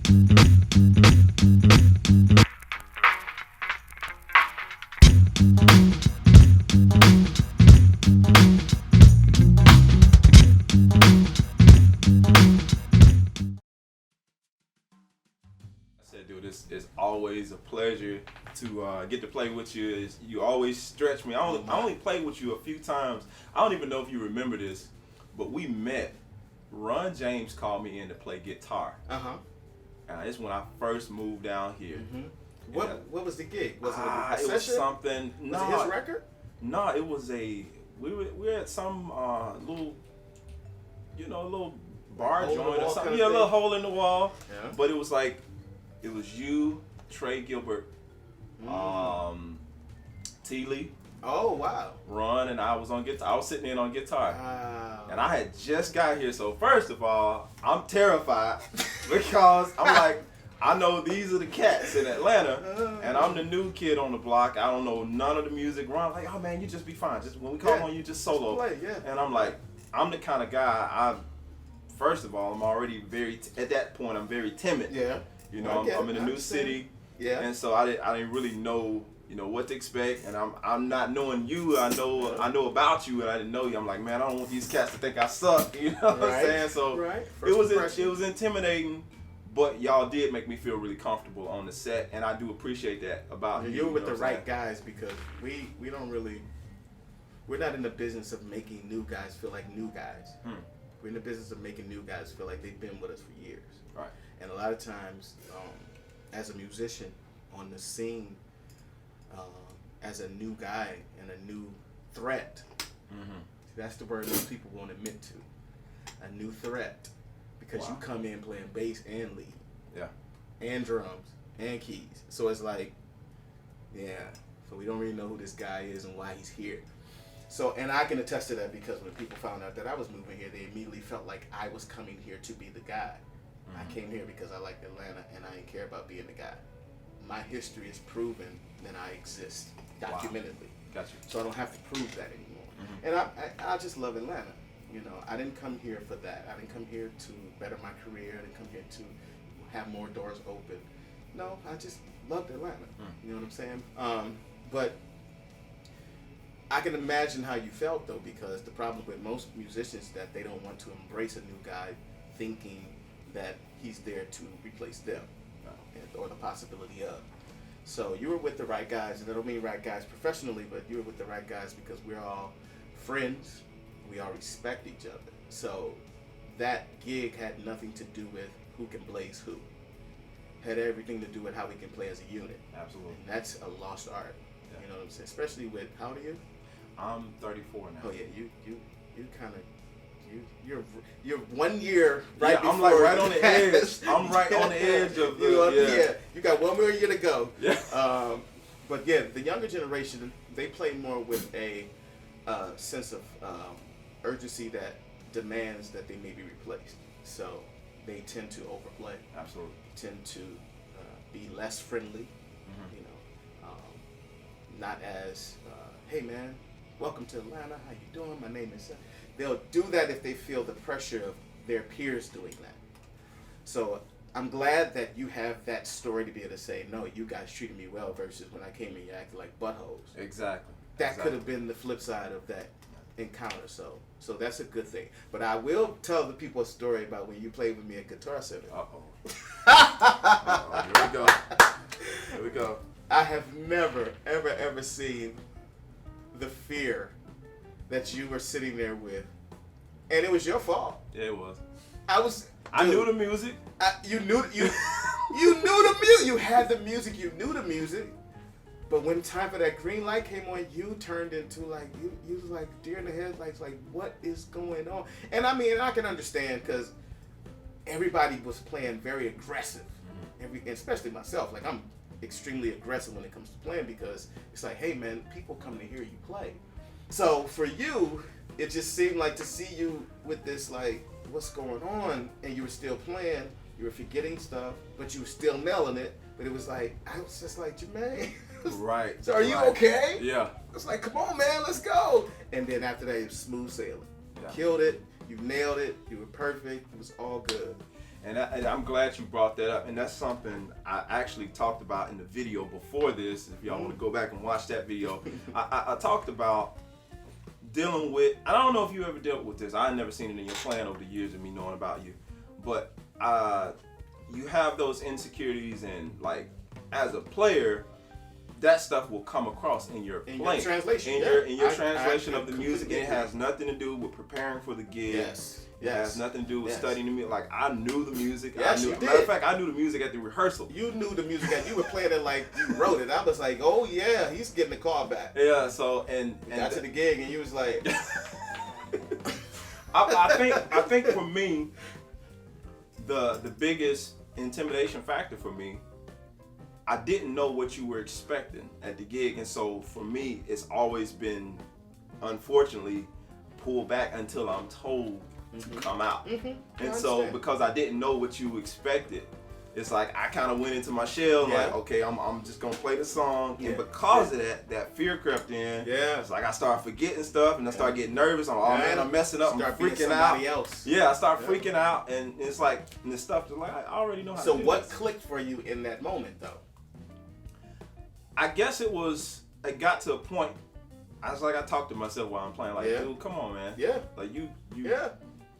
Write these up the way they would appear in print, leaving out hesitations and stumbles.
Said, dude, it's always a pleasure to get to play with you. You always stretch me. I only played with you a few times. I don't even know if you remember this, but we met. Ron James called me in to play guitar. It's when I first moved down here. What was the gig? Was it a it session? was something. Was it his record? No, it was we were at some little bar Hole in the joint or wall something. kind Yeah, a of little thing? hole in the wall. Yeah. But it was like, it was you, Trey Gilbert, T. Lee, Oh, wow. Ron, and I was on guitar. I was sitting in on guitar. Wow. And I had just got here, so first of all, I'm terrified because I'm like, I know these are the cats in Atlanta, and I'm the new kid on the block. I don't know none of the music. Ron's like, oh man, you just be fine. Just when we call on you, just solo. Play, yeah. And I'm like, I'm the kind of guy. First of all, I'm already at that point, I'm very timid. Yeah. You know, I'm in a new city. Yeah. And so I didn't really know, what to expect. And I'm not knowing you. I know about you, and I didn't know you. I'm like, man, I don't want these cats to think I suck. You know what I'm saying? So it was intimidating, but y'all did make me feel really comfortable on the set, and I do appreciate that about you. You're with the right guys, because we don't really, we're not in the business of making new guys feel like new guys. We're in the business of making new guys feel like they've been with us for years. Right. And a lot of times, as a musician on the scene, as a new guy and a new threat, that's the word most people won't admit to. A new threat. Because you come in playing bass and lead. Yeah. And drums and keys. So it's like, so we don't really know who this guy is and why he's here. So, and I can attest to that, because when people found out that I was moving here, they immediately felt like I was coming here to be the guy. I came here because I liked Atlanta, and I didn't care about being the guy. My history is proven that I exist documentedly. Gotcha. So I don't have to prove that anymore. And I just love Atlanta. You know, I didn't come here for that. I didn't come here to better my career. I didn't come here to have more doors open. No, I just loved Atlanta. You know what I'm saying? But I can imagine how you felt, though, because the problem with most musicians is that they don't want to embrace a new guy thinking that he's there to replace them, or the possibility of. So you were with the right guys, and I don't mean right guys professionally, but you were with the right guys because we're all friends. We all respect each other. So that gig had nothing to do with who can blaze who. Had everything to do with how we can play as a unit. Absolutely. And that's a lost art. Yeah. You know what I'm saying? Especially with, how old are you? I'm 34 now. Oh yeah, you kind of, you're 1 year right before. I'm like right on the edge. I'm right on the edge of you got 1 more year to go. Yeah. But yeah, the younger generation, they play more with a sense of urgency that demands that they may be replaced. So they tend to overplay. Absolutely. Tend to be less friendly. You know, not as hey man, welcome to Atlanta. How you doing? My name is. They'll do that if they feel the pressure of their peers doing that. So I'm glad that you have that story to be able to say, no, you guys treated me well, versus when I came in, you acted like buttholes. Exactly. That could have been the flip side of that encounter. So that's a good thing. But I will tell the people a story about when you played with me at Guitar Center. Here we go. Here we go. I have never, ever seen the fear that you were sitting there with. And it was your fault. Yeah, it was. I knew the music. You knew the music. You had the music. You knew the music. But when time for that green light came on, you turned into like you was like deer in the headlights. Like, what is going on? And I mean, I can understand, because everybody was playing very aggressive. Especially myself. Like, I'm extremely aggressive when it comes to playing, because it's like, hey man, people come to hear you play. So for you, it just seemed like to see you with this, like, what's going on? And you were still playing, you were forgetting stuff, but you were still nailing it. But it was like, I was just like, Jermaine. Right. So are you okay? Yeah. It's like, come on, man, let's go. And then after that, it was smooth sailing. Yeah. Killed it. You nailed it. You were perfect. It was all good. And I'm glad you brought that up. And that's something I actually talked about in the video before this. If y'all want to go back and watch that video, I talked about dealing with, I don't know if you ever dealt with this. I never seen it in your plan over the years of me knowing about you. But you have those insecurities, and like as a player, that stuff will come across in your playing. Your translation. In your translation of the music. It has nothing to do with preparing for the gig. Yes. It has nothing to do with studying the music. Like, I knew the music. Yes, you Matter did. of fact, I knew the music at the rehearsal. You knew the music and you were playing it like you wrote it. I was like, oh yeah, he's getting the call back. Yeah, so and got to the gig and you was like I think for me, the biggest intimidation factor for me, I didn't know what you were expecting at the gig, and so for me, it's always been, unfortunately, pull back until I'm told to come out. And so because I didn't know what you expected, it's like I kind of went into my shell, like, okay, I'm just gonna play the song, and because of that fear crept in. It's like I started forgetting stuff, and I started getting nervous. I'm man, I'm messing up, I'm freaking out. Else. I start freaking out, and it's like, and the stuff like I already know how. So to do what this. clicked for you in that moment, though? I guess it got to a point. I was like, I talked to myself while I'm playing, like, dude, come on, man. Like you.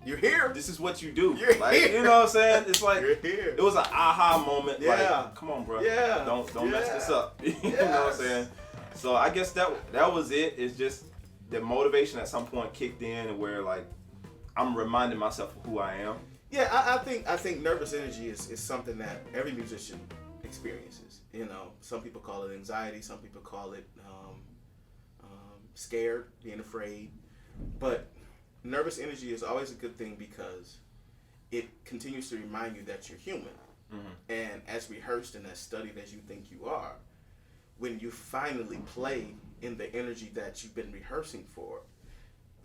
You're here. This is what you do. You're like, here. You know what I'm saying? It's like, you're here. It was an aha moment. Like, come on, bro. Don't mess this up. You know what I'm saying? So I guess that was it. It's just the motivation at some point kicked in, and where like I'm reminding myself of who I am. Yeah, I think nervous energy is something that every musician experiences. You know, some people call it anxiety, some people call it scared, being afraid, but nervous energy is always a good thing because it continues to remind you that you're human. And as rehearsed and as studied as you think you are, when you finally play in the energy that you've been rehearsing for,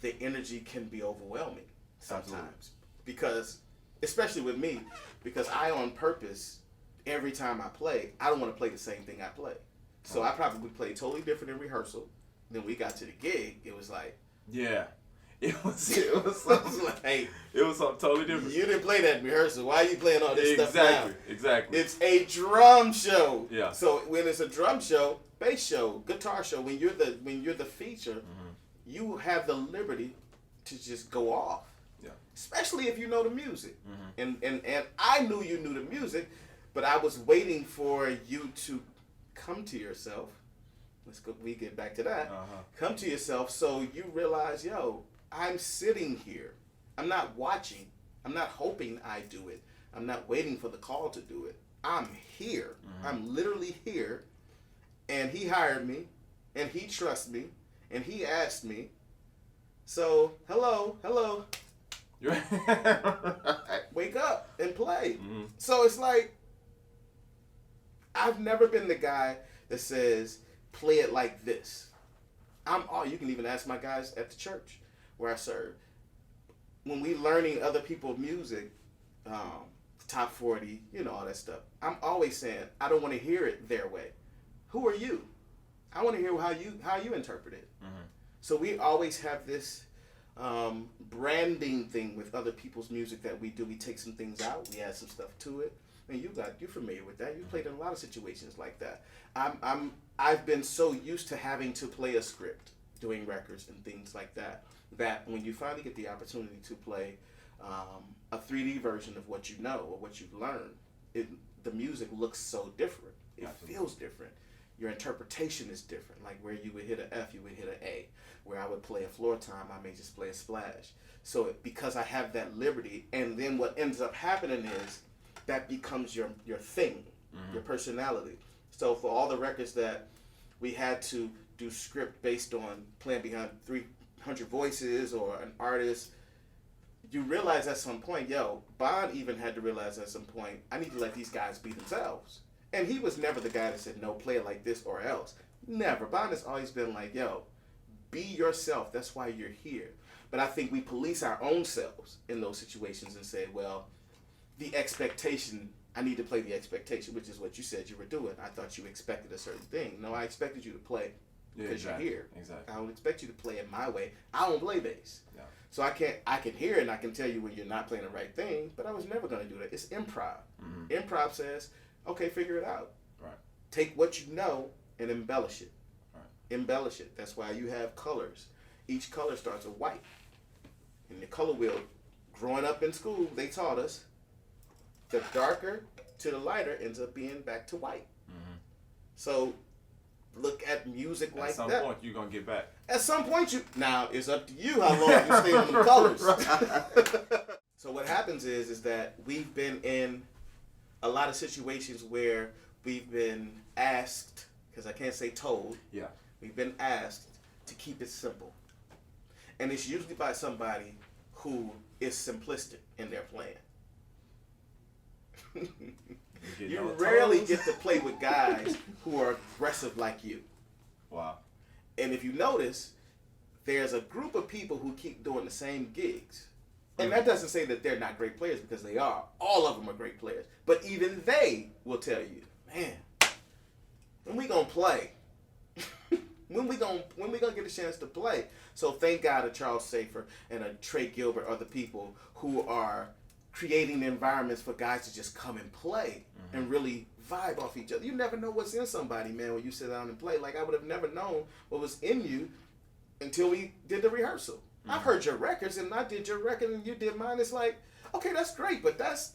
the energy can be overwhelming sometimes. Absolutely. Because, especially with me, because I on purpose, every time I play, I don't want to play the same thing I play. So I probably play totally different in rehearsal. Then we got to the gig, it was like, it was something like, it was something totally different. You didn't play that in rehearsal. Why are you playing all this stuff now? Exactly. It's a drum show. Yeah. So when it's a drum show, bass show, guitar show, when you're the feature, you have the liberty to just go off. Yeah. Especially if you know the music. And I knew you knew the music, but I was waiting for you to come to yourself. We get back to that. Come to yourself so you realize, yo, I'm sitting here. I'm not watching. I'm not hoping I do it. I'm not waiting for the call to do it. I'm here. I'm literally here. And he hired me. And he trusts me. And he asked me. So, hello. Wake up and play. So it's like, I've never been the guy that says, play it like this. You can even ask my guys at the church where I serve. When we learning other people's music, top 40, all that stuff, I'm always saying, I don't want to hear it their way. Who are you? I want to hear how you interpret it. So we always have this branding thing with other people's music that we do. We take some things out, we add some stuff to it. And you're familiar with that. You played in a lot of situations like that. I've been so used to having to play a script, doing records and things like that, that when you finally get the opportunity to play a 3D version of what you know or what you've learned, the music looks so different. It feels different. Your interpretation is different. Like where you would hit an F, you would hit an A. Where I would play a floor time, I may just play a splash. So because I have that liberty, and then what ends up happening is that becomes your thing, your personality. So for all the records that we had to do script based on playing behind 300 voices or an artist, you realize at some point, Bond even had to realize at some point, I need to let these guys be themselves. And he was never the guy that said, no, play it like this or else. Never. Bond has always been like, be yourself. That's why you're here. But I think we police our own selves in those situations and say, well, the expectation, I need to play the expectation, which is what you said you were doing. I thought you expected a certain thing. No, I expected you to play because you're here. Exactly. I don't expect you to play it my way. I don't play bass. Yeah. So I can hear it and I can tell you when you're not playing the right thing, but I was never going to do that. It's improv. Mm-hmm. Improv says, okay, figure it out. Right. Take what you know and embellish it. Right. Embellish it. That's why you have colors. Each color starts with white. And the color wheel, growing up in school, they taught us the darker to the lighter ends up being back to white. Mm-hmm. So look at music like that. At some point, you're going to get back. At some point, now it's up to you how long you stay on the colors. So what happens is that we've been in a lot of situations where we've been asked, because I can't say told, yeah, we've been asked to keep it simple. And it's usually by somebody who is simplistic in their plan. You rarely get to play with guys who are aggressive like you. Wow. And if you notice, there's a group of people who keep doing the same gigs. And that doesn't say that they're not great players, because they are. All of them are great players. But even they will tell you, man, when we gonna play? when we gonna get a chance to play? So thank God a Charles Safer and a Trey Gilbert are the people who are creating environments for guys to just come and play and really vibe off each other. You never know what's in somebody, man, when you sit down and play. Like, I would have never known what was in you until we did the rehearsal. I've heard your records, and I did your record, and you did mine. It's like, okay, that's great, but that's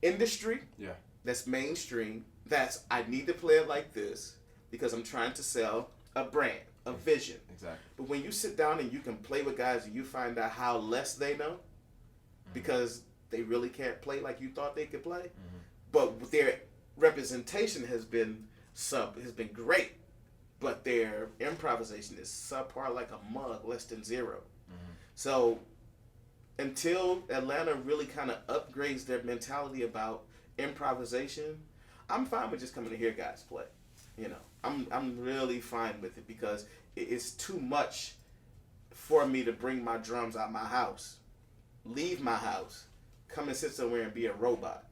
industry. Yeah. That's mainstream. That's, I need to play it like this because I'm trying to sell a brand, a vision. Exactly. But when you sit down and you can play with guys and you find out how less they know, because they really can't play like you thought they could play, but their representation has been great. But their improvisation is subpar like a mug, less than zero. So until Atlanta really kind of upgrades their mentality about improvisation, I'm fine with just coming to hear guys play. You know, I'm really fine with it, because it's too much for me to bring my drums out my house, leave my house, come and sit somewhere and be a robot.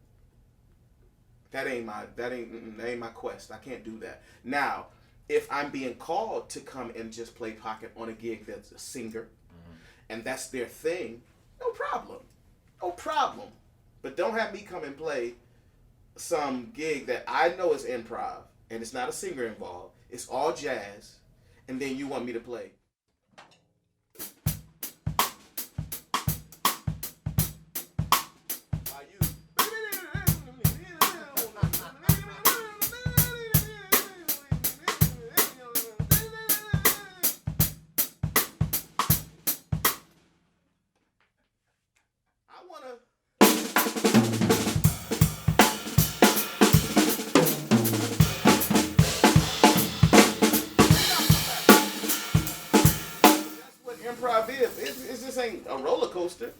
That ain't my quest. I can't do that. Now, if I'm being called to come and just play pocket on a gig that's a singer, and that's their thing, no problem. No problem. But don't have me come and play some gig that I know is improv, and it's not a singer involved. It's all jazz, and then you want me to play. Improv is. It just ain't a roller coaster.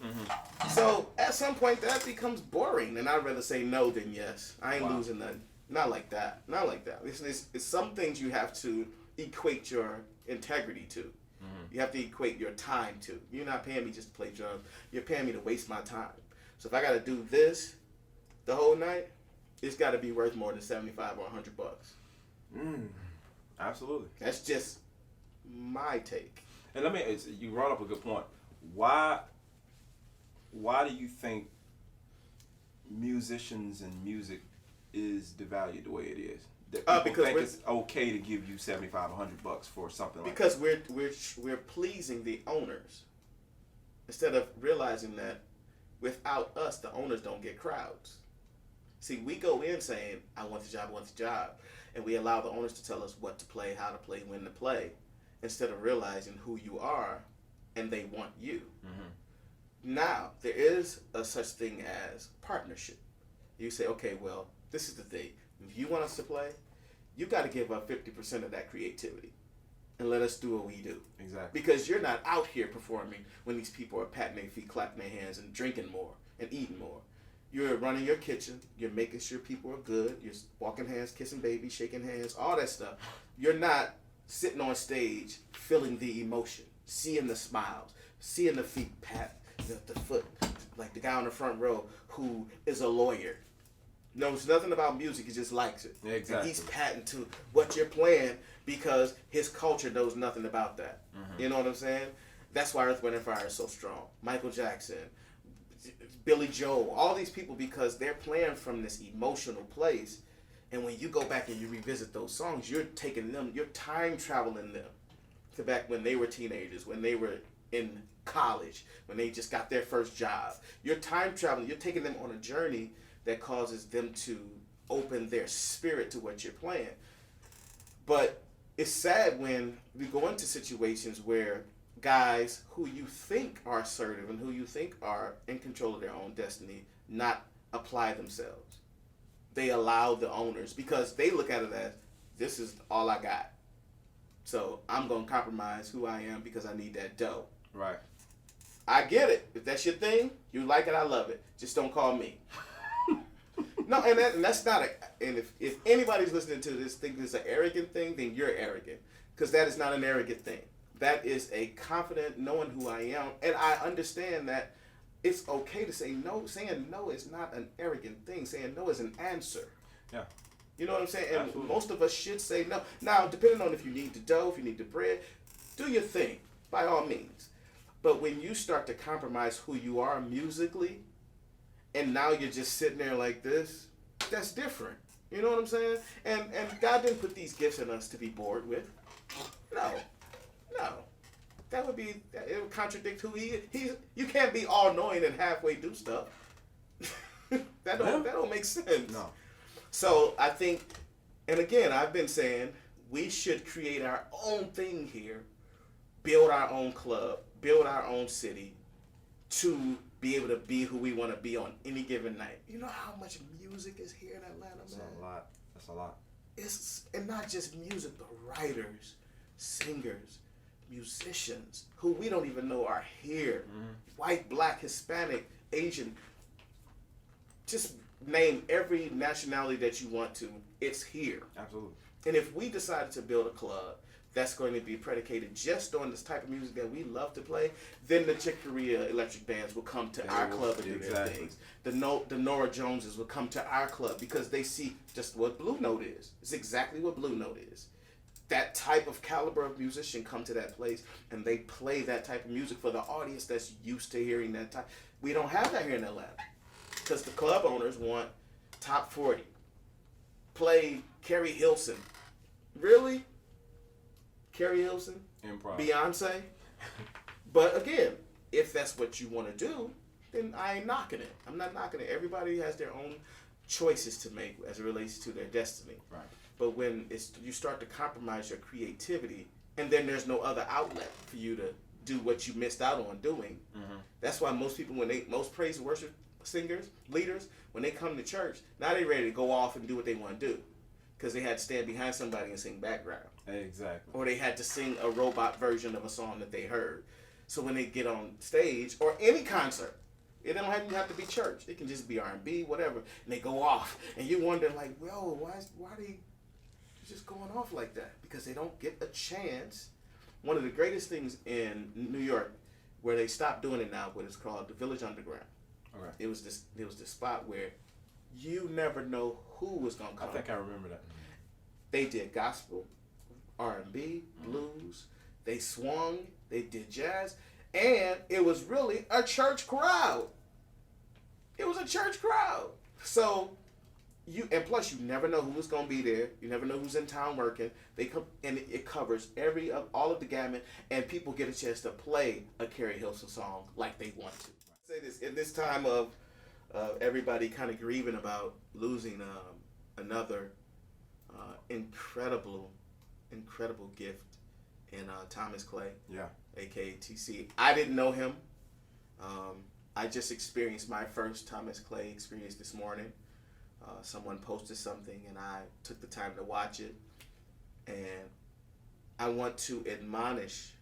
So at some point that becomes boring, and I'd rather say no than yes. I ain't losing nothing. Not like that. Not like that. It's some things you have to equate your integrity to. You have to equate your time to. You're not paying me just to play drums. You're paying me to waste my time. So if I got to do this the whole night, it's got to be worth more than $75 or $100. Absolutely. That's just my take. And you brought up a good point. Why do you think musicians and music is devalued the way it is? That people think it's okay to give you $75 or $100 for something like that. Because we're pleasing the owners, instead of realizing that without us, the owners don't get crowds. See, we go in saying, I want the job, and we allow the owners to tell us what to play, how to play, when to play, instead of realizing who you are, and they want you. Now, there is a such thing as partnership. You say, okay, well, this is the thing. If you want us to play, you got to give up 50% of that creativity and let us do what we do. Exactly. Because you're not out here performing when these people are patting their feet, clapping their hands, and drinking more and eating more. You're running your kitchen. You're making sure people are good. You're walking hands, kissing babies, shaking hands, all that stuff. You're not sitting on stage feeling the emotion, seeing the smiles, seeing the feet pat, the foot, like the guy on the front row who is a lawyer. knows nothing about music. He just likes it. Exactly. And he's patent to what you're playing because his culture knows nothing about that. You know what I'm saying? That's why Earth, Wind, and Fire is so strong. Michael Jackson, Billy Joel, all these people, because they're playing from this emotional place. And when you go back and you revisit those songs, you're taking them, you're time traveling them to back when they were teenagers, when they were in college, when they just got their first job. You're time traveling, you're taking them on a journey that causes them to open their spirit to what you're playing. But it's sad when we go into situations where guys who you think are assertive and who you think are in control of their own destiny not apply themselves. They allow the owners, because they look at it as, this is all I got. So I'm going to compromise who I am because I need that dough. Right. I get it. If that's your thing, you like it, I love it. Just don't call me. No, and that's not and if anybody's listening to this thinking it's an arrogant thing, then you're arrogant. Because that is not an arrogant thing. That is a confident knowing who I am. And I understand that it's okay to say no. Saying no is not an arrogant thing. Saying no is an answer. Yeah. You know what I'm saying? And Absolutely. most of us should say no. Now, depending on if you need the dough, if you need the bread, do your thing, by all means. But when you start to compromise who you are musically, and now you're just sitting there like this, that's different. You know what I'm saying? And God didn't put these gifts in us to be bored with. No. That would be, it would contradict who he is. You can't be all knowing and halfway do stuff. that don't make sense. No. So I think, and again, I've been saying we should create our own thing here, build our own club, build our own city, to be able to be who we want to be on any given night. You know how much music is here in Atlanta, That's man? a lot. That's a lot. And not just music, but writers, singers, musicians who we don't even know are here. White, black, Hispanic, Asian. Just name every nationality that you want to. It's here. Absolutely. And if we decided to build a club that's going to be predicated just on this type of music that we love to play, then the Chick Corea Electric Bands will come to our club and do their things. The Nora Joneses will come to our club because they see just what Blue Note is. It's exactly what Blue Note is. That type of caliber of musician come to that place and they play that type of music for the audience that's used to hearing that type. We don't have that here in Atlanta because the club owners want top 40. Play Carrie Hilson. Really? Carrie Hilson? Improv. Beyonce? But again, if that's what you want to do, then I ain't knocking it. I'm not knocking it. Everybody has their own choices to make as it relates to their destiny. Right. But when you start to compromise your creativity, and then there's no other outlet for you to do what you missed out on doing. That's why most people, most praise and worship singers, leaders, when they come to church, now they're ready to go off and do what they want to do. Because they had to stand behind somebody and sing background. Exactly. Or they had to sing a robot version of a song that they heard. So when they get on stage, or any concert, it don't even have to be church. It can just be R&B, whatever. And they go off. And you wonder, like, whoa, why they just going off like that? Because they don't get a chance. One of the greatest things in New York, where they stopped doing it now, what it's called the Village Underground. Okay. It was this spot where you never know who was gonna come. I think I remember that. They did gospel, R&B, blues. They swung. They did jazz, and it was really a church crowd. It was a church crowd. So and plus you never know who's gonna be there. You never know who's in town working. They come and it covers all of the gamut, and people get a chance to play a Carrie Hilson song like they want to. Say this in this time of everybody kind of grieving about losing another incredible gift in Thomas Clay, Yeah. aka TC. I didn't know him. I just experienced my first Thomas Clay experience this morning. Someone posted something and I took the time to watch it, and I want to admonish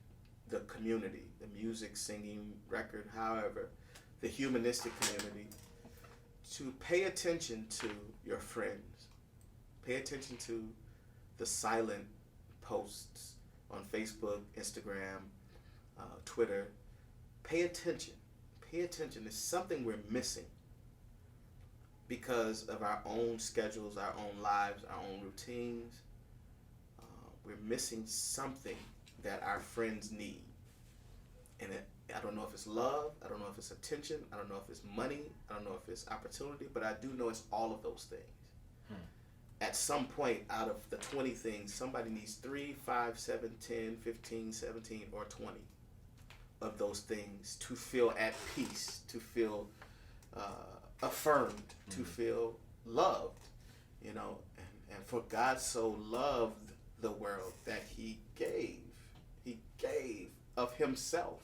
the community, the music, singing, record, however, the humanistic community, to pay attention to your friends. Pay attention to the silent posts on Facebook, Instagram, Twitter. Pay attention. Pay attention. It's something we're missing. because of our own schedules, our own lives, our own routines, we're missing something that our friends need. And I don't know if it's love, I don't know if it's attention, I don't know if it's money, I don't know if it's opportunity, but I do know it's all of those things. At some point, out of the 20 things, somebody needs 3, 5, 7, 10, 15, 17, or 20 of those things to feel at peace, to feel affirmed, to feel loved, you know. And for God so loved the world that he gave of himself.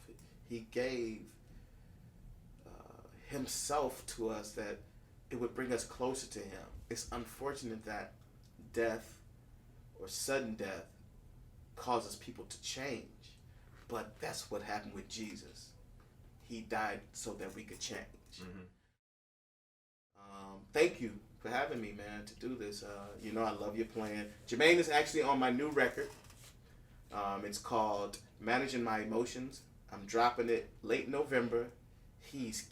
He gave himself to us that it would bring us closer to him. It's unfortunate that death or sudden death causes people to change, but that's what happened with Jesus. He died so that we could change. Thank you for having me, man, to do this. You know I love your plan. Jermaine is actually on my new record. It's called Managing My Emotions. I'm dropping it late November. He's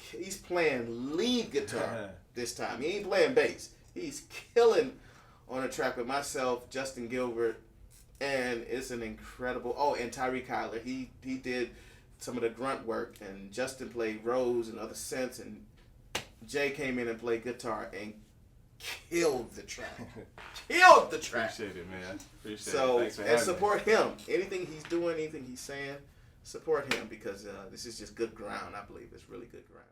playing lead guitar this time. He ain't playing bass. He's killing on a track with myself, Justin Gilbert, and it's an incredible. Oh, and Tyree Kyler. He did some of the grunt work, and Justin played Rose and other synths, and Jay came in and played guitar and killed the track. Killed the track. Appreciate it, man. Appreciate it. So, Thanks for and having support him. Anything he's doing, anything he's saying, support him, because this is just good ground. I believe it's really good ground.